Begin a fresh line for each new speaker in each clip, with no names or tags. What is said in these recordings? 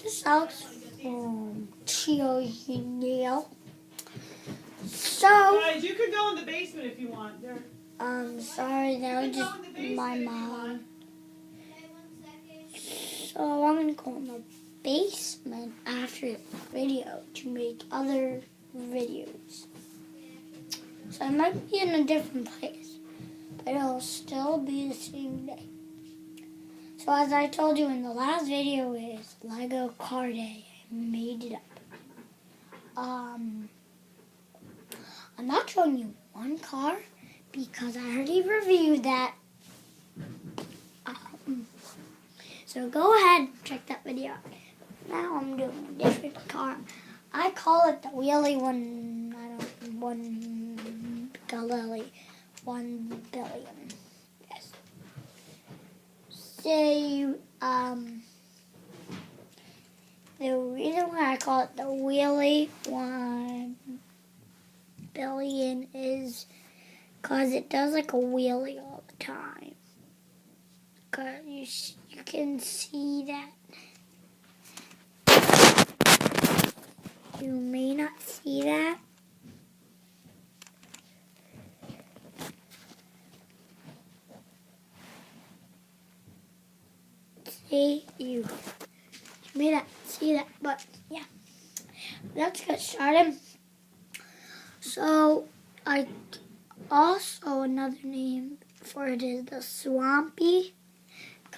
This is Alex from Chio. So,
guys, you can go in the basement if you want. There.
Sorry, that was just my mom. So I'm gonna go in the basement after the video to make other videos. So I might be in a different place, but it'll still be the same day. So as I told you in the last video, is Lego Car Day. I made it up. I'm not showing you one car because I already reviewed that. So go ahead and check that video out. Now I'm doing a different car. I call it the Wheelie 1 billion. Yes. Say, the reason why I call it the Wheelie 1 billion is because it does like a wheelie all the time. Cause you can see that. You may not see that. See, you may not see that, but yeah. Let's get started. So, another name for it is the Swampy.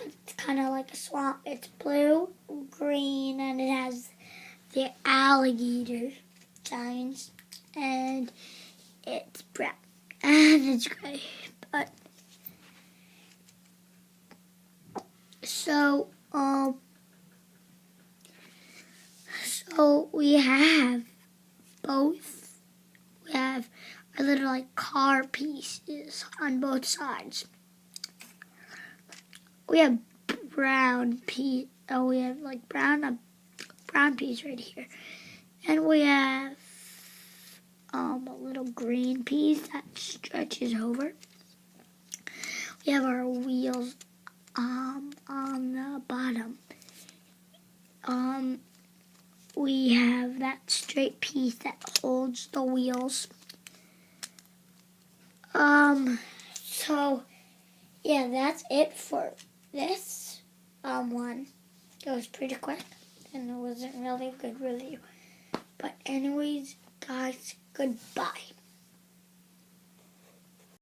It's kind of like a swamp. It's blue, green, and it has the alligator signs, and it's brown, and it's gray. But so we have both. We have our little like car pieces on both sides. We have brown piece. Oh, we have like a brown piece right here, and we have a little green piece that stretches over. We have our wheels on the bottom. We have that straight piece that holds the wheels. So yeah, that's it for this one. It was pretty quick, and it wasn't really a good review. But anyways, guys, goodbye.